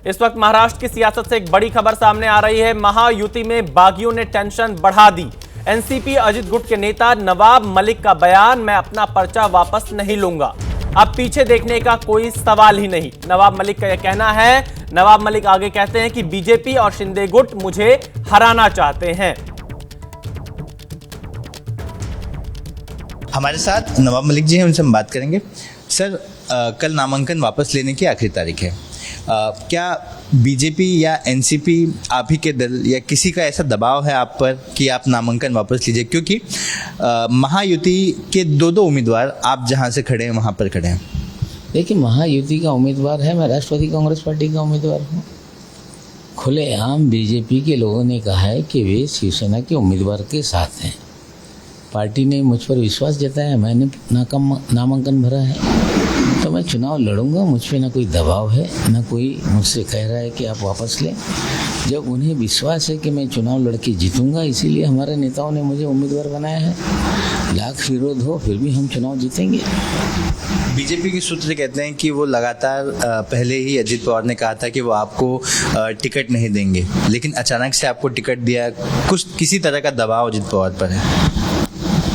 इस वक्त महाराष्ट्र की सियासत से एक बड़ी खबर सामने आ रही है। महायुति में बागियों ने टेंशन बढ़ा दी। एनसीपी अजित गुट के नेता नवाब मलिक का बयान, मैं अपना पर्चा वापस नहीं लूंगा, अब पीछे देखने का कोई सवाल ही नहीं। नवाब मलिक का यह कहना है। नवाब मलिक आगे कहते हैं कि बीजेपी और शिंदे गुट मुझे हराना चाहते हैं। हमारे साथ नवाब मलिक जी हैं, उनसे हम बात करेंगे। सर, कल नामांकन वापस लेने की आखिरी तारीख है। क्या बीजेपी या एनसीपी, आप ही के दल या किसी का ऐसा दबाव है आप पर कि आप नामांकन वापस लीजिए? क्योंकि महायुति के दो उम्मीदवार आप जहां से खड़े हैं वहां पर खड़े हैं। देखिए, महायुति का उम्मीदवार है, मैं राष्ट्रवादी कांग्रेस पार्टी का उम्मीदवार हूँ। खुलेआम बीजेपी के लोगों ने कहा है कि वे शिवसेना के उम्मीदवार के साथ हैं। पार्टी ने मुझ पर विश्वास जताया है, मैंने नामांकन भरा है, तो मैं चुनाव लड़ूंगा। मुझ पर ना कोई दबाव है, ना कोई मुझसे कह रहा है कि आप वापस लें। जब उन्हें विश्वास है कि मैं चुनाव लड़के जीतूंगा, इसीलिए हमारे नेताओं ने मुझे उम्मीदवार बनाया है। लाख विरोध हो फिर भी हम चुनाव जीतेंगे। बीजेपी के सूत्र कहते हैं कि वो लगातार पहले ही अजित पवार ने कहा था कि वो आपको टिकट नहीं देंगे, लेकिन अचानक से आपको टिकट दिया। किसी तरह का दबाव अजित पवार पर है?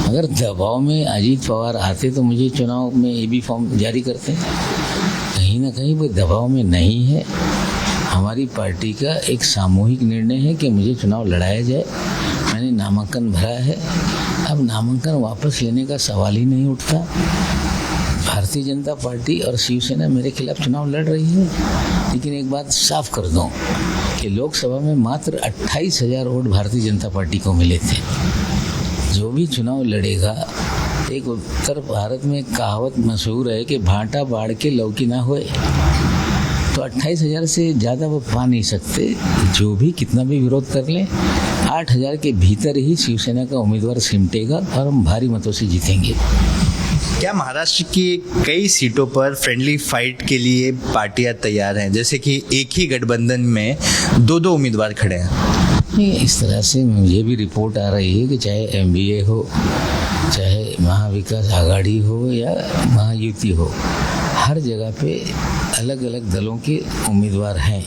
अगर दबाव में अजित पवार आते तो मुझे चुनाव में एबी फॉर्म जारी करते। कहीं ना कहीं वो दबाव में नहीं है। हमारी पार्टी का एक सामूहिक निर्णय है कि मुझे चुनाव लड़ाया जाए। मैंने नामांकन भरा है, अब नामांकन वापस लेने का सवाल ही नहीं उठता। भारतीय जनता पार्टी और शिवसेना मेरे खिलाफ चुनाव लड़ रही है, लेकिन एक बात साफ कर दूं कि लोकसभा में मात्र 28,000 वोट भारतीय जनता पार्टी को मिले थे। जो भी चुनाव लड़ेगा, एक उत्तर भारत में कहावत मशहूर है कि भाटा बाढ़ के लौकी ना होए, तो 28,000 से ज़्यादा वो पा नहीं सकते। जो भी कितना भी विरोध कर लें, 8,000 के भीतर ही शिवसेना का उम्मीदवार सिमटेगा और हम भारी मतों से जीतेंगे। क्या महाराष्ट्र की कई सीटों पर फ्रेंडली फाइट के लिए पार्टियां तैयार हैं, जैसे कि एक ही गठबंधन में दो उम्मीदवार खड़े हैं? नहीं, इस तरह से मुझे भी रिपोर्ट आ रही है कि चाहे एमबीए हो, चाहे महाविकास आघाड़ी हो या महायुति हो, हर जगह पे अलग अलग दलों के उम्मीदवार हैं।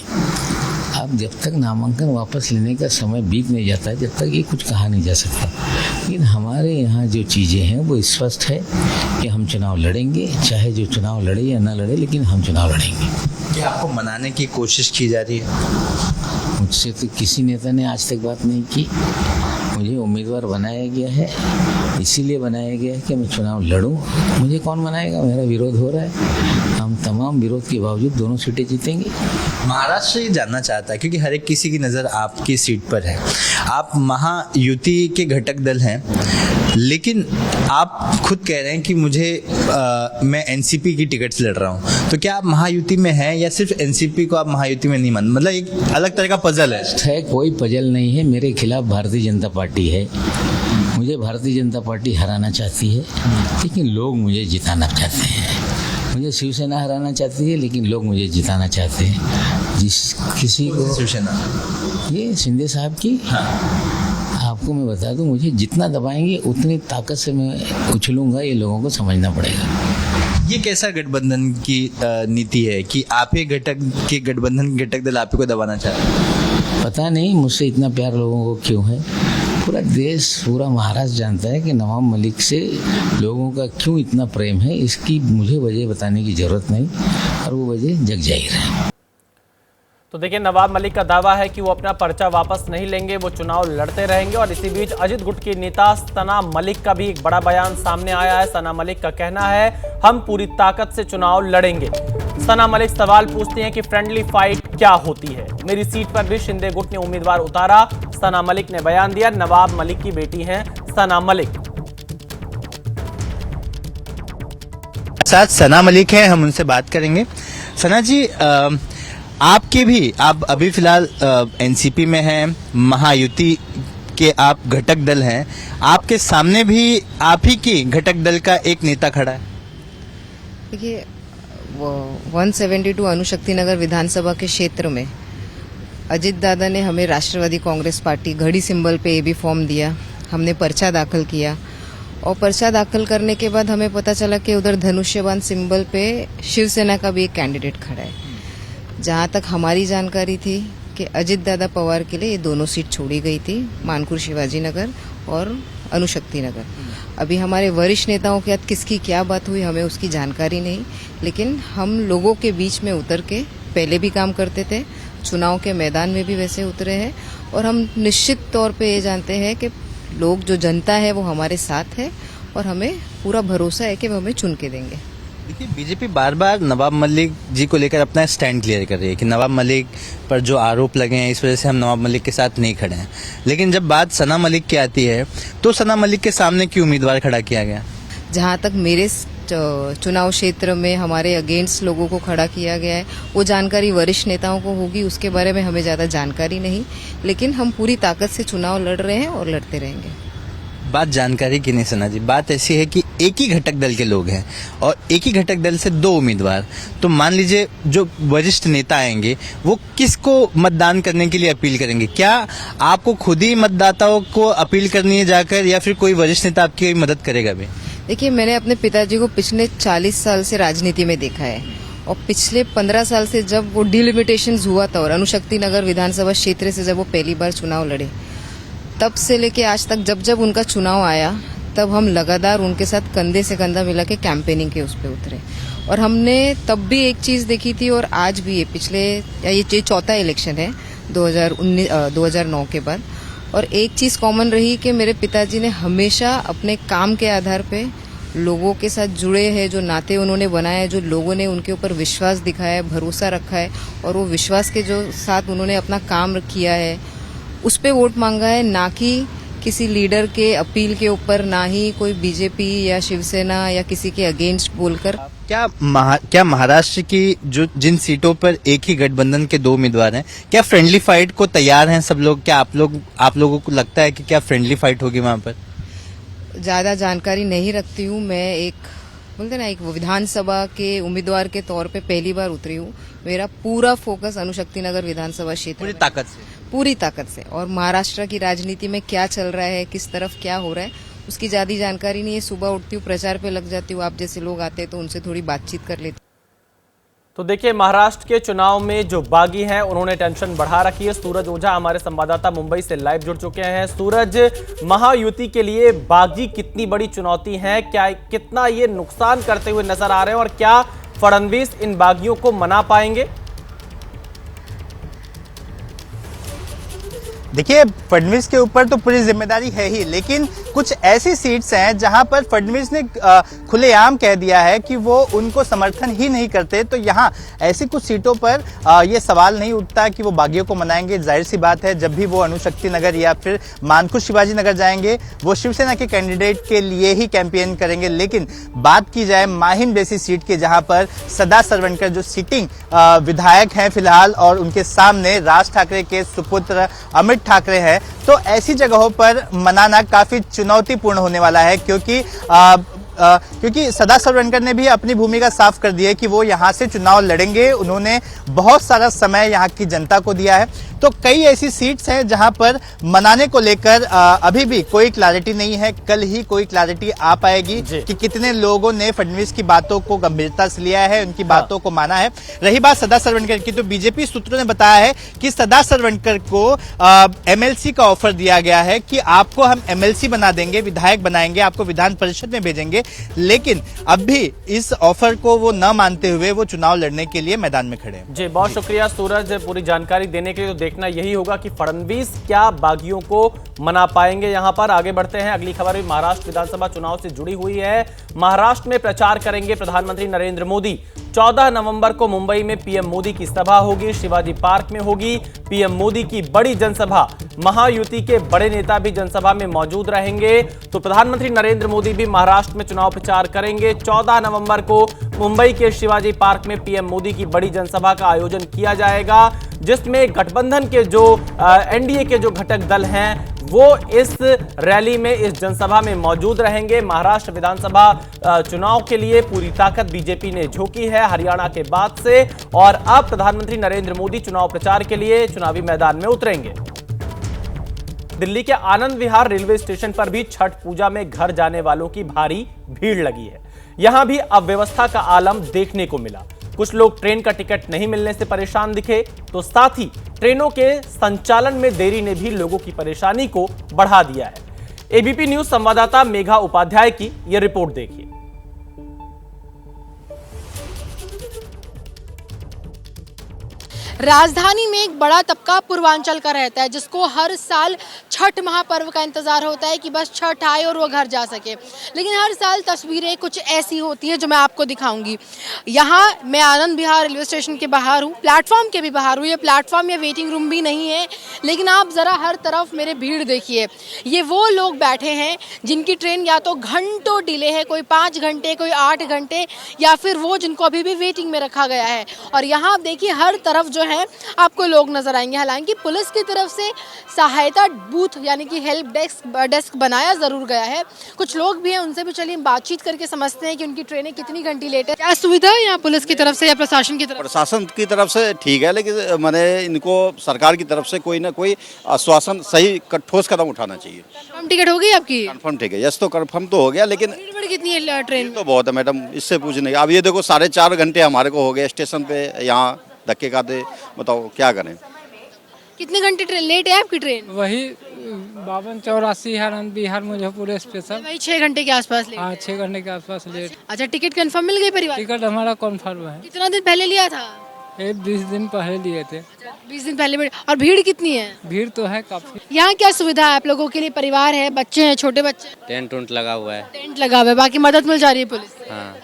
अब जब तक नामांकन वापस लेने का समय बीत नहीं जाता है, जब तक ये कुछ कहा नहीं जा सकता। लेकिन हमारे यहाँ जो चीज़ें हैं वो स्पष्ट है कि हम चुनाव लड़ेंगे, चाहे जो चुनाव लड़े या ना लड़े, लेकिन हम चुनाव लड़ेंगे। क्या आपको मनाने की कोशिश की जा रही है? मुझसे तो किसी नेता ने आज तक बात नहीं की। मुझे उम्मीदवार बनाया गया है, इसीलिए बनाया गया है कि मैं चुनाव लड़ूं। मुझे कौन बनाएगा? मेरा विरोध हो रहा है। हम तमाम विरोध के बावजूद दोनों सीटें जीतेंगे। महाराष्ट्र ये जानना चाहता है, क्योंकि हर एक किसी की नज़र आपकी सीट पर है। आप महायुति के घटक दल हैं, लेकिन आप खुद कह रहे हैं कि मैं एनसीपी की टिकट से लड़ रहा हूं। तो क्या आप महायुति में हैं या सिर्फ एनसीपी को आप महायुति में नहीं मान? मतलब एक अलग तरह का पजल है। कोई पजल नहीं है। मेरे खिलाफ भारतीय जनता पार्टी है, मुझे भारतीय जनता पार्टी हराना चाहती है, लेकिन लोग मुझे जिताना चाहते हैं। मुझे शिवसेना हराना चाहती है, लेकिन लोग मुझे जिताना चाहते हैं। जिस किसी को शिवसेना, ये शिंदे साहब की, आपको मैं बता दूं, मुझे जितना दबाएंगे उतनी ताकत से मैं उछलूंगा। ये लोगों को समझना पड़ेगा। ये कैसा गठबंधन की नीति है कि आप ही गठबंधन घटक दल आप ही को दबाना चाहते हैं? पता नहीं मुझसे इतना प्यार लोगों को क्यों है। पूरा देश, पूरा महाराष्ट्र जानता है कि नवाब मलिक से लोगों का क्यों इतना प्रेम है। इसकी मुझे वजह बताने की जरूरत नहीं, और वो वजह जग जाहिर है। तो देखिए, नवाब मलिक का दावा है कि वो अपना पर्चा वापस नहीं लेंगे, वो चुनाव लड़ते रहेंगे। और इसी बीच अजित गुट की नेता सना मलिक का भी एक बड़ा बयान सामने आया है। सना मलिक का कहना है, हम पूरी ताकत से चुनाव लड़ेंगे। सना मलिक सवाल पूछती हैं कि फ्रेंडली फाइट क्या होती है। मेरी सीट पर भी शिंदे गुट ने उम्मीदवार उतारा, सना मलिक ने बयान दिया। नवाब मलिक की बेटी हैं सना मलिक। साथ सना मलिक हैं, हम उनसे बात करेंगे। सना जी, आप अभी फिलहाल एनसीपी में हैं, महायुति के आप घटक दल हैं। आपके सामने भी आप ही की घटक दल का एक नेता खड़ा है। देखिए, 172 अणुशक्ति नगर विधानसभा के क्षेत्र में अजित दादा ने हमें राष्ट्रवादी कांग्रेस पार्टी घड़ी सिंबल पे एबी फॉर्म दिया। हमने पर्चा दाखिल किया, और पर्चा दाखिल करने के बाद हमें पता चला कि उधर धनुष्यबाण सिंबल पे शिवसेना का भी एक कैंडिडेट खड़ा है। जहाँ तक हमारी जानकारी थी कि अजित दादा पवार के लिए ये दोनों सीट छोड़ी गई थी, मानकुर शिवाजी नगर और अणुशक्ति नगर। अभी हमारे वरिष्ठ नेताओं के साथ किसकी क्या बात हुई हमें उसकी जानकारी नहीं, लेकिन हम लोगों के बीच में उतर के पहले भी काम करते थे, चुनाव के मैदान में भी वैसे उतरे हैं और हम निश्चित तौर पे ये जानते हैं कि लोग जो जनता है वो हमारे साथ है और हमें पूरा भरोसा है कि वो हमें चुन के देंगे। देखिए, बीजेपी बार बार नवाब मलिक जी को लेकर अपना स्टैंड क्लियर कर रही है कि नवाब मलिक पर जो आरोप लगे हैं इस वजह से हम नवाब मलिक के साथ नहीं खड़े हैं, लेकिन जब बात सना मलिक की आती है तो सना मलिक के सामने क्यों उम्मीदवार खड़ा किया गया? जहाँ तक मेरे चुनाव क्षेत्र में हमारे अगेंस्ट लोगों को खड़ा किया गया है वो जानकारी वरिष्ठ नेताओं को होगी, उसके बारे में हमें ज़्यादा जानकारी नहीं, लेकिन हम पूरी ताकत से चुनाव लड़ रहे हैं और लड़ते रहेंगे। बात जानकारी की नहीं सना जी, बात ऐसी है कि एक ही घटक दल के लोग हैं और एक ही घटक दल से 2 उम्मीदवार, तो मान लीजिए जो वरिष्ठ नेता आएंगे वो किसको मतदान करने के लिए अपील करेंगे? क्या आपको खुद ही मतदाताओं को अपील करनी है जाकर, या फिर कोई वरिष्ठ नेता आपकी मदद करेगा भी? देखिए, मैंने अपने पिताजी को पिछले 40 साल से राजनीति में देखा है और पिछले 15 साल से जब वो डिलिमिटेशन हुआ था और अणुशक्ति नगर विधानसभा क्षेत्र से जब वो पहली बार चुनाव लड़े, तब से लेके आज तक जब जब उनका चुनाव आया तब हम लगातार उनके साथ कंधे से कंधा मिला के कैंपेनिंग के उस पर उतरे और हमने तब भी एक चीज देखी थी और आज भी ये चौथा इलेक्शन है 2009 के बाद, और एक चीज कॉमन रही कि मेरे पिताजी ने हमेशा अपने काम के आधार पे लोगों के साथ जुड़े हैं, जो नाते उन्होंने बनाए हैं, जो लोगों ने उनके ऊपर विश्वास दिखाया है, भरोसा रखा है और वो विश्वास के जो साथ उन्होंने अपना काम किया है उस पे वोट मांगा है, ना कि किसी लीडर के अपील के ऊपर, ना ही कोई बीजेपी या शिवसेना या किसी के अगेंस्ट बोलकर। क्या महाराष्ट्र की जो जिन सीटों पर एक ही गठबंधन के 2 उम्मीदवार हैं, क्या फ्रेंडली फाइट को तैयार हैं सब लोग? क्या आप लोगों को लगता है कि क्या फ्रेंडली फाइट होगी वहां पर? ज्यादा जानकारी नहीं रखती हूँ मैं, एक विधानसभा के उम्मीदवार के तौर पे पहली बार उतरी हूँ। मेरा पूरा फोकस अणुशक्ति नगर विधानसभा क्षेत्र पूरी ताकत से और महाराष्ट्र की राजनीति में क्या चल रहा है, किस तरफ क्या हो रहा है उसकी ज्यादा जानकारी नहीं है। सुबह उठती हूँ, प्रचार पे लग जाती हूँ, आप जैसे लोग आते हैं तो उनसे थोड़ी बातचीत कर लेती। तो देखिए, महाराष्ट्र के चुनाव में जो बागी हैं उन्होंने टेंशन बढ़ा रखी है। सूरज ओझा हमारे संवाददाता मुंबई से लाइव जुड़ चुके हैं। सूरज, महायुति के लिए बागी कितनी बड़ी चुनौती है, क्या कितना ये नुकसान करते हुए नजर आ रहे हैं और क्या फडणवीस इन बागियों को मना पाएंगे? देखिए, फडणवीस के ऊपर तो पूरी जिम्मेदारी है ही, लेकिन कुछ ऐसी सीट्स हैं जहां पर फडणवीस ने खुलेआम कह दिया है कि वो उनको समर्थन ही नहीं करते। तो यहां ऐसी कुछ सीटों पर ये सवाल नहीं उठता कि वो बागियों को मनाएंगे। जाहिर सी बात है, जब भी वो अणुशक्ति नगर या फिर मानकुर शिवाजी नगर जाएंगे वो शिवसेना के कैंडिडेट के लिए ही कैंपेन करेंगे। लेकिन बात की जाए माहिम जैसी सीट की, जहां पर सदा सरवणकर जो सिटिंग विधायक हैं फिलहाल और उनके सामने राज ठाकरे के सुपुत्र अमित ठाकरे हैं, तो ऐसी जगहों पर मनाना काफी चुनौतीपूर्ण होने वाला है, क्योंकि सदा सरवणकर ने भी अपनी भूमिका साफ कर दी है कि वो यहां से चुनाव लड़ेंगे। उन्होंने बहुत सारा समय यहां की जनता को दिया है। तो कई ऐसी सीट्स हैं जहां पर मनाने को लेकर अभी भी कोई क्लैरिटी नहीं है। कल ही कोई क्लैरिटी आ पाएगी कि कितने लोगों ने फडणवीस की बातों को गंभीरता से लिया है, उनकी बातों को माना है। रही बात सदा सरवणकर की, तो बीजेपी सूत्रों ने बताया है कि सदा सरवणकर को एमएलसी का ऑफर दिया गया है कि आपको हम एमएलसी बना देंगे, विधायक बनाएंगे, आपको विधान परिषद में भेजेंगे। लेकिन अब भी इस ऑफर को वो न मानते हुए वो चुनाव लड़ने के लिए मैदान में खड़े हैं। जी, बहुत शुक्रिया सूरज पूरी जानकारी देने के लिए। तो देखना यही होगा कि फडणवीस क्या बागियों को मना पाएंगे। यहां पर आगे बढ़ते हैं, अगली खबर भी महाराष्ट्र विधानसभा चुनाव से जुड़ी हुई है। महाराष्ट्र में प्रचार करेंगे प्रधानमंत्री नरेंद्र मोदी। 14 नवंबर को मुंबई में पीएम मोदी की सभा होगी, शिवाजी पार्क में होगी पीएम मोदी की बड़ी जनसभा। महायुति के बड़े नेता भी जनसभा में मौजूद रहेंगे। तो प्रधानमंत्री नरेंद्र मोदी भी महाराष्ट्र में चुनाव प्रचार करेंगे। 14 नवंबर को मुंबई के शिवाजी पार्क में पीएम मोदी की बड़ी जनसभा का आयोजन किया जाएगा, जिसमें गठबंधन के जो एनडीए के जो घटक दल हैं वो इस रैली में, इस जनसभा में मौजूद रहेंगे। महाराष्ट्र विधानसभा चुनाव के लिए पूरी ताकत बीजेपी ने झोंकी है हरियाणा के बाद से, और अब प्रधानमंत्री नरेंद्र मोदी चुनाव प्रचार के लिए चुनावी मैदान में उतरेंगे। दिल्ली के आनंद विहार रेलवे स्टेशन पर भी छठ पूजा में घर जाने वालों की भारी भीड़ लगी है। यहां भी अव्यवस्था का आलम देखने को मिला। कुछ लोग ट्रेन का टिकट नहीं मिलने से परेशान दिखे, तो साथ ही ट्रेनों के संचालन में देरी ने भी लोगों की परेशानी को बढ़ा दिया है। एबीपी न्यूज संवाददाता मेघा उपाध्याय की यह रिपोर्ट देखिए। राजधानी में एक बड़ा तबका पूर्वांचल का रहता है, जिसको हर साल छठ महापर्व का इंतजार होता है कि बस छठ आए और वो घर जा सके। लेकिन हर साल तस्वीरें कुछ ऐसी होती हैं जो मैं आपको दिखाऊंगी। यहाँ मैं आनंद विहार रेलवे स्टेशन के बाहर हूँ, प्लेटफॉर्म के भी बाहर हूँ। ये प्लेटफॉर्म या वेटिंग रूम भी नहीं है, लेकिन आप ज़रा हर तरफ मेरे भीड़ देखिए। ये वो लोग बैठे हैं जिनकी ट्रेन या तो घंटों डिले है, कोई 5 घंटे, कोई 8 घंटे, या फिर वो जिनको अभी भी वेटिंग में रखा गया है। और यहाँ आप देखिए हर तरफ जो है आपको लोग नजर आएंगे। हालांकि पुलिस की तरफ से सहायता बूथ यानी कि हेल्प डेस्क बनाया जरूर गया है। कुछ लोग भी हैं, उनसे भी चलिए बातचीत करके समझते हैं कि उनकी ट्रेनें कितनी घंटी लेट है। क्या सुविधा है यहाँ पुलिस की तरफ से या प्रशासन की तरफ? प्रशासन की तरफ से ठीक है, लेकिन मैंने इनको सरकार की तरफ से कोई ना कोई आश्वासन सही ठोस कदम उठाना चाहिए। कंफर्म टिकट हो गई आपकी? कंफर्म ठीक है, यस तो कंफर्म तो हो गया, लेकिन भीड़ कितनी है ट्रेन में? तो बहुत है मैडम, इससे पूछने अब ये देखो 4.5 घंटे हमारे को हो गए स्टेशन पे, यहाँ धक्के खाते। बताओ क्या करें। कितने घंटे ट्रेन लेट है आपकी ट्रेन? वही 5284 है आनंद विहार मुजफ्फरपुर स्पेशल। वही 6 घंटे के आसपास लेट। हाँ 6 घंटे के आसपास लेट। अच्छा, टिकट कंफर्म मिल गई परिवार? टिकट हमारा कन्फर्म है। कितना दिन पहले लिया था? 20 दिन पहले लिए थे। 20 दिन पहले। और भीड़ कितनी है? भीड़ तो है काफी। यहाँ क्या सुविधा है आप लोगों के लिए? परिवार है, बच्चे हैं, छोटे बच्चे? टेंट उंट लगा हुआ है। टेंट लगा हुआ है, बाकी मदद मिल जा रही है पुलिस से? हाँ।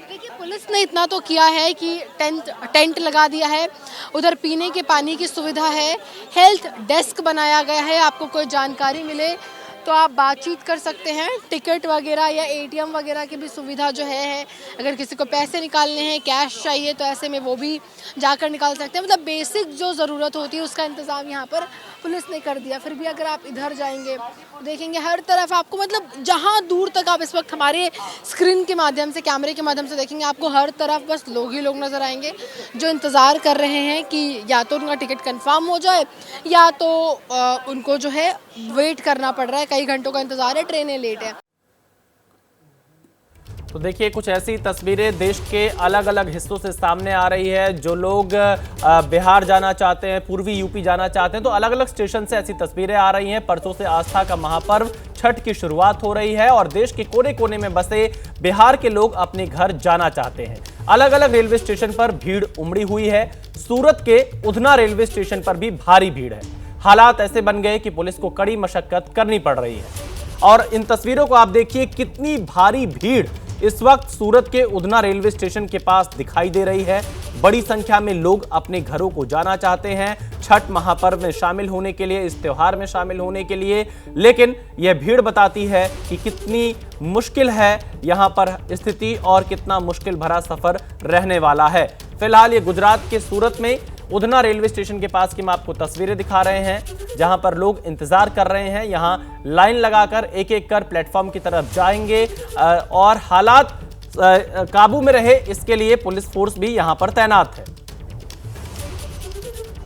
देखिए पुलिस ने इतना तो किया है कि टेंट लगा दिया है, उधर पीने के पानी की सुविधा है, हेल्थ डेस्क बनाया गया है। आपको कोई जानकारी मिले तो आप बातचीत कर सकते हैं। टिकट वगैरह या एटीएम वगैरह की भी सुविधा जो है, अगर किसी को पैसे निकालने हैं, कैश चाहिए, तो ऐसे में वो भी जाकर निकाल सकते हैं। मतलब बेसिक जो ज़रूरत होती है उसका इंतज़ाम यहाँ पर पुलिस ने कर दिया। फिर भी अगर आप इधर जाएंगे तो देखेंगे हर तरफ आपको, मतलब जहाँ दूर तक आप इस वक्त हमारे स्क्रीन के माध्यम से, कैमरे के माध्यम से देखेंगे, आपको हर तरफ बस लोग ही लोग नज़र आएंगे जो इंतज़ार कर रहे हैं कि या तो उनका टिकट कंफर्म हो जाए या तो उनको जो है वेट करना पड़ रहा है। कई घंटों का इंतज़ार है, ट्रेनें लेट है। तो देखिए कुछ ऐसी तस्वीरें देश के अलग अलग हिस्सों से सामने आ रही है। जो लोग बिहार जाना चाहते हैं, पूर्वी यूपी जाना चाहते हैं, तो अलग अलग स्टेशन से ऐसी तस्वीरें आ रही हैं। परसों से आस्था का महापर्व छठ की शुरुआत हो रही है और देश के कोने कोने में बसे बिहार के लोग अपने घर जाना चाहते हैं। अलग अलग रेलवे स्टेशन पर भीड़ उमड़ी हुई है। सूरत के उधना रेलवे स्टेशन पर भी भारी भीड़ है। हालात ऐसे बन गए कि पुलिस को कड़ी मशक्कत करनी पड़ रही है। और इन तस्वीरों को आप देखिए, कितनी भारी भीड़ इस वक्त सूरत के उधना रेलवे स्टेशन के पास दिखाई दे रही है। बड़ी संख्या में लोग अपने घरों को जाना चाहते हैं छठ महापर्व में शामिल होने के लिए, इस त्योहार में शामिल होने के लिए। लेकिन यह भीड़ बताती है कि कितनी मुश्किल है यहां पर स्थिति और कितना मुश्किल भरा सफर रहने वाला है। फिलहाल ये गुजरात के सूरत में उधना रेलवे स्टेशन के पास की मैं आपको तस्वीरें दिखा रहे हैं, जहां पर लोग इंतजार कर रहे हैं। यहां लाइन लगाकर एक एक कर प्लेटफॉर्म की तरफ जाएंगे और हालात काबू में रहे इसके लिए पुलिस फोर्स भी यहां पर तैनात है।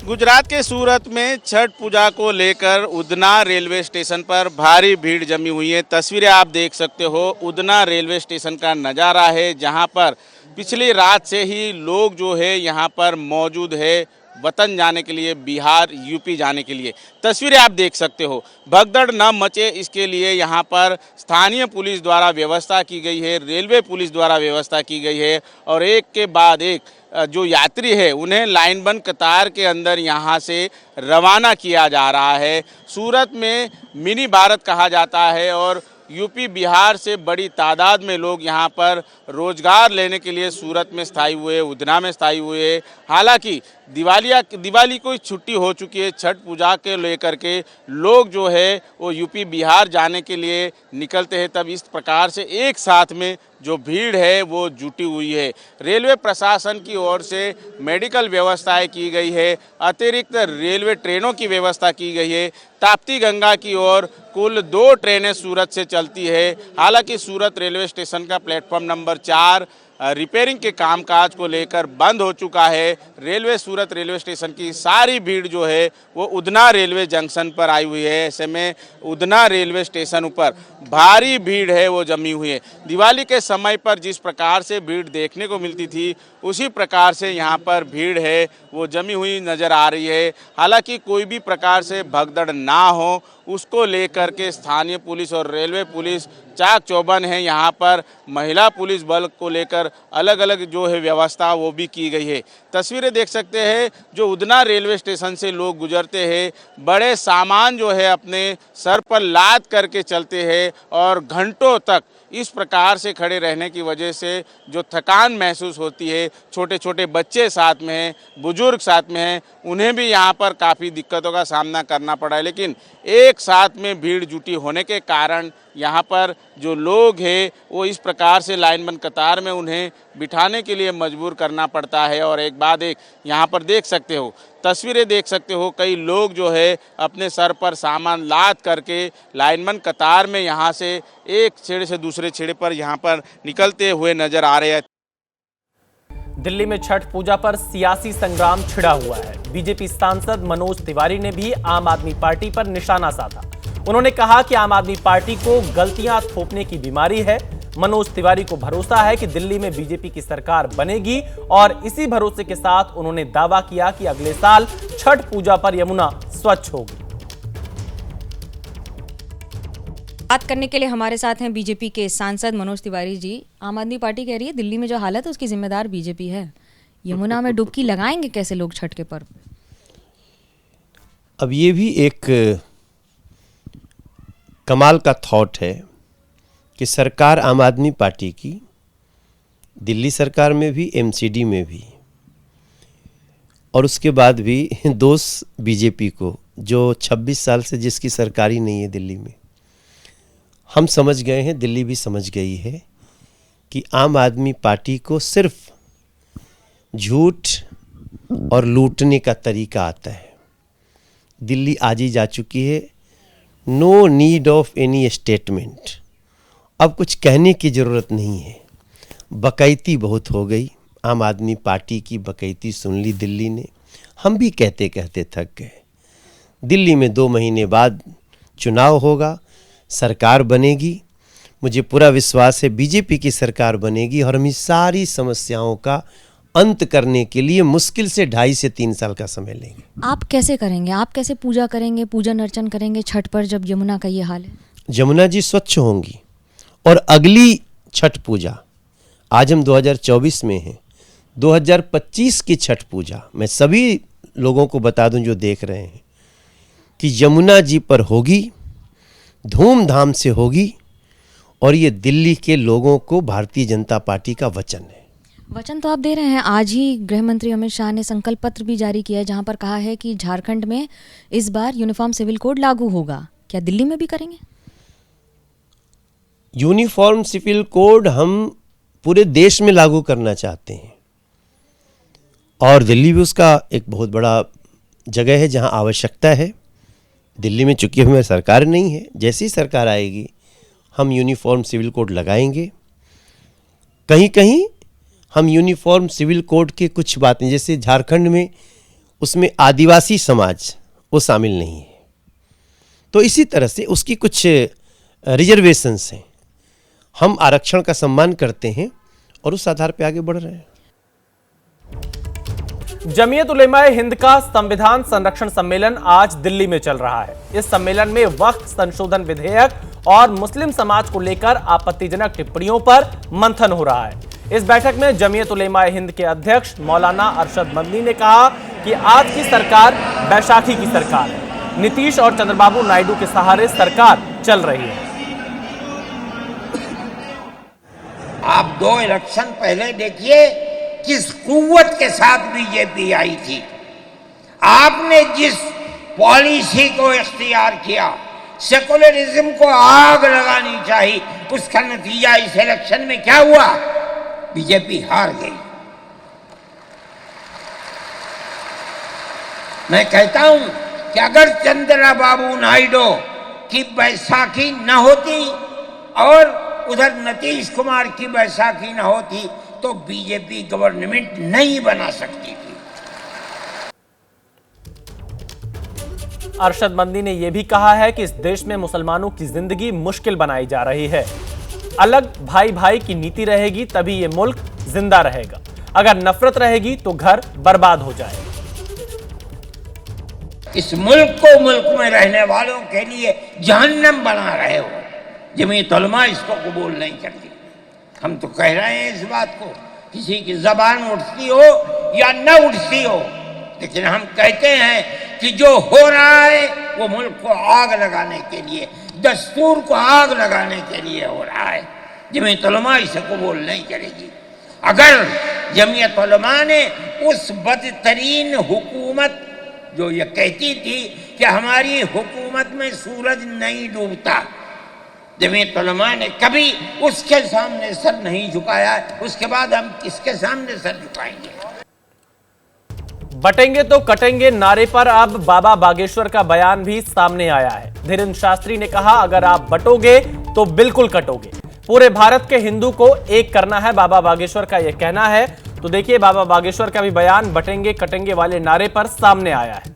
गुजरात के सूरत में छठ पूजा को लेकर उधना रेलवे स्टेशन पर भारी भीड़ जमी हुई है। तस्वीरें आप देख सकते हो, उधना रेलवे स्टेशन का नज़ारा है, जहां पर पिछली रात से ही लोग जो है यहाँ पर मौजूद है वतन जाने के लिए, बिहार यूपी जाने के लिए। तस्वीरें आप देख सकते हो, भगदड़ न मचे इसके लिए यहाँ पर स्थानीय पुलिस द्वारा व्यवस्था की गई है, रेलवे पुलिस द्वारा व्यवस्था की गई है और एक के बाद एक जो यात्री है उन्हें लाइनबंद कतार के अंदर यहाँ से रवाना किया जा रहा है। सूरत में मिनी भारत कहा जाता है और यूपी बिहार से बड़ी तादाद में लोग यहाँ पर रोजगार लेने के लिए सूरत में स्थायी हुए, उधना में स्थायी हुए। हालांकि दिवाली को छुट्टी हो चुकी है, छठ पूजा के लेकर के लोग जो है वो यूपी बिहार जाने के लिए निकलते हैं, तब इस प्रकार से एक साथ में जो भीड़ है वो जुटी हुई है। रेलवे प्रशासन की ओर से मेडिकल व्यवस्थाएं की गई है, अतिरिक्त रेलवे ट्रेनों की व्यवस्था की गई है। ताप्ती गंगा की ओर कुल 2 ट्रेनें सूरत से चलती है। हालांकि सूरत रेलवे स्टेशन का प्लेटफॉर्म नंबर 4 रिपेयरिंग के कामकाज को लेकर बंद हो चुका है। सूरत रेलवे स्टेशन की सारी भीड़ जो है वो उधना रेलवे जंक्शन पर आई हुई है। ऐसे में उधना रेलवे स्टेशन ऊपर भारी भीड़ है वो जमी हुई है। दिवाली के समय पर जिस प्रकार से भीड़ देखने को मिलती थी उसी प्रकार से यहाँ पर भीड़ है वो जमी हुई नज़र आ रही है। हालांकि कोई भी प्रकार से भगदड़ ना हो उसको लेकर के स्थानीय पुलिस और रेलवे पुलिस चाक चौबंद है। यहाँ पर महिला पुलिस बल को लेकर अलग अलग जो है व्यवस्था वो भी की गई है। तस्वीरें देख सकते हैं जो उधना रेलवे स्टेशन से लोग गुजरते हैं, बड़े सामान जो है अपने सर पर लाद करके चलते हैं और घंटों तक इस प्रकार से खड़े रहने की वजह से जो थकान महसूस होती है, छोटे छोटे बच्चे साथ में हैं, बुजुर्ग साथ में हैं, उन्हें भी यहाँ पर काफ़ी दिक्कतों का सामना करना पड़ा है। लेकिन एक साथ में भीड़ जुटी होने के कारण यहाँ पर जो लोग हैं वो इस प्रकार से लाइनबंद कतार में उन्हें बिठाने के लिए मजबूर करना पड़ता है। और एक बाद एक यहाँ पर देख सकते हो, तस्वीरें देख सकते हो, कई लोग जो है अपने सर पर सामान लाद करके लाइनबंद कतार में यहाँ से एक छेड़े से दूसरे छेड़े पर यहाँ पर निकलते हुए नजर आ रहे हैं। दिल्ली में छठ पूजा पर सियासी संग्राम छिड़ा हुआ है। बीजेपी सांसद मनोज तिवारी ने भी आम आदमी पार्टी पर निशाना साधा। उन्होंने कहा कि आम आदमी पार्टी को गलतियां थोपने की बीमारी है। मनोज तिवारी को भरोसा है कि दिल्ली में बीजेपी की सरकार बनेगी और इसी भरोसे के साथ उन्होंने दावा किया कि अगले साल छठ पूजा पर यमुना स्वच्छ होगी। बात करने के लिए हमारे साथ हैं बीजेपी के सांसद मनोज तिवारी जी। आम आदमी पार्टी कह रही है दिल्ली में जो हालत है उसकी जिम्मेदार बीजेपी है। यमुना में डुबकी लगाएंगे कैसे लोग छठ के पर्व? अब ये भी एक कमाल का थॉट है कि सरकार आम आदमी पार्टी की दिल्ली सरकार में भी, एमसीडी में भी, और उसके बाद भी दोस्त बीजेपी को, जो 26 साल से जिसकी सरकार ही नहीं है दिल्ली में। हम समझ गए हैं, दिल्ली भी समझ गई है कि आम आदमी पार्टी को सिर्फ झूठ और लूटने का तरीका आता है। दिल्ली आज ही जा चुकी है। No need of any statement, अब कुछ कहने की ज़रूरत नहीं है। बकैती बहुत हो गई, आम आदमी पार्टी की बकैती सुन ली दिल्ली ने। हम भी कहते कहते थक गए। दिल्ली में 2 महीने बाद चुनाव होगा, सरकार बनेगी। मुझे पूरा विश्वास है बीजेपी की सरकार बनेगी और हम इस सारी समस्याओं का अंत करने के लिए मुश्किल से 2.5 से 3 साल का समय लेंगे। आप कैसे करेंगे? आप कैसे पूजा करेंगे, पूजन अर्चन करेंगे छठ पर जब यमुना का ये हाल है? यमुना जी स्वच्छ होंगी और अगली छठ पूजा, आज हम 2024 में हैं, 2025 की छठ पूजा मैं सभी लोगों को बता दूं जो देख रहे हैं कि यमुना जी पर होगी, धूमधाम से होगी। और ये दिल्ली के लोगों को भारतीय जनता पार्टी का वचन है। वचन तो आप दे रहे हैं। आज ही गृह मंत्री अमित शाह ने संकल्प पत्र भी जारी किया है जहां पर कहा है कि झारखंड में इस बार यूनिफॉर्म सिविल कोड लागू होगा। क्या दिल्ली में भी करेंगे? यूनिफॉर्म सिविल कोड हम पूरे देश में लागू करना चाहते हैं और दिल्ली भी उसका एक बहुत बड़ा जगह है जहां आवश्यकता है। दिल्ली में चूंकि हमारी सरकार नहीं है, जैसी सरकार आएगी हम यूनिफॉर्म सिविल कोड लगाएंगे। कहीं कहीं हम यूनिफॉर्म सिविल कोड के कुछ बातें, जैसे झारखंड में उसमें आदिवासी समाज वो शामिल नहीं है, तो इसी तरह से उसकी कुछ रिजर्वेशंस हैं। हम आरक्षण का सम्मान करते हैं और उस आधार पर आगे बढ़ रहे हैं। जमीयत उलेमाए हिंद का संविधान संरक्षण सम्मेलन आज दिल्ली में चल रहा है। इस सम्मेलन में वक्फ संशोधन विधेयक और मुस्लिम समाज को लेकर आपत्तिजनक टिप्पणियों पर मंथन हो रहा है। इस बैठक में जमीयत उलेमाए हिंद के अध्यक्ष मौलाना अरशद मदनी ने कहा कि आज की सरकार बैसाखी की सरकार है। नीतीश और चंद्रबाबू नायडू के सहारे सरकार चल रही है। आप 2 इलेक्शन पहले देखिए किस कुव्वत के साथ बीजेपी आई थी। आपने जिस पॉलिसी को इख्तियार किया, सेकुलरिज्म को आग लगानी चाहिए, उसका नतीजा इस इलेक्शन में क्या हुआ? बीजेपी हार गई। मैं कहता हूं कि अगर चंद्रबाबू नायडू की बैसाखी न होती और उधर नीतीश कुमार की बैसाखी न होती तो बीजेपी गवर्नमेंट नहीं बना सकती थी। अरशद मदनी ने यह भी कहा है कि इस देश में मुसलमानों की जिंदगी मुश्किल बनाई जा रही है। अलग भाई भाई की नीति रहेगी तभी ये मुल्क जिंदा रहेगा। अगर नफरत रहेगी तो घर बर्बाद हो जाए। इस मुल्क को मुल्क में रहने वालों के लिए जहन्नम बना रहे हो। जमीयत उलमा इसको कबूल नहीं करती। हम तो कह रहे हैं इस बात को, किसी की जबान उठती हो या न उठती हो, लेकिन हम कहते हैं कि जो हो रहा है वो मुल्क को आग लगाने के लिए, दस्तूर को आग लगाने के लिए हो रहा है। जमीयत उलमा इसे कबूल नहीं करेगी। अगर जमीयत उलमा ने उस बदतरीन हुकूमत जो ये कहती थी कि हमारी हुकूमत में सूरज नहीं डूबता, जमीयत उलमा ने कभी उसके सामने सर नहीं झुकाया, उसके बाद हम किसके सामने सर झुकाएंगे? बटेंगे तो कटेंगे नारे पर अब बाबा बागेश्वर का बयान भी सामने आया है। धीरेन्द्र शास्त्री ने कहा, अगर आप बटोगे तो बिल्कुल कटोगे। पूरे भारत के हिंदू को एक करना है, बाबा बागेश्वर का यह कहना है। तो देखिए, बाबा बागेश्वर का भी बयान बटेंगे कटेंगे वाले नारे पर सामने आया है।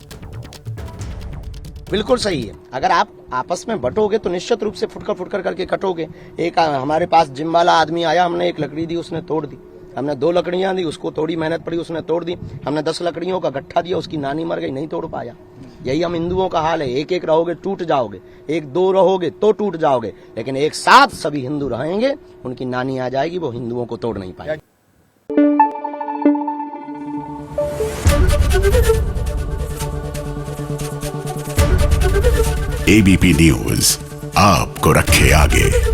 बिल्कुल सही है। अगर आप आपस में बटोगे तो निश्चित रूप से फुटकर करके कटोगे। एक हमारे पास जिम वाला आदमी आया, हमने एक लकड़ी दी, उसने तोड़ दी। हमने 2 लकड़ियां दी, उसको थोड़ी मेहनत पड़ी, उसने तोड़ दी। हमने 10 लकड़ियों का गट्ठा दिया, उसकी नानी मर गई, नहीं तोड़ पाया। यही हम हिंदुओं का हाल है। एक एक रहोगे टूट जाओगे, 1-2 रहोगे तो टूट जाओगे, लेकिन एक साथ सभी हिंदू रहेंगे, उनकी नानी आ जाएगी, वो हिंदुओं को तोड़ नहीं पाएगी। एबीपी न्यूज आपको रखे आगे।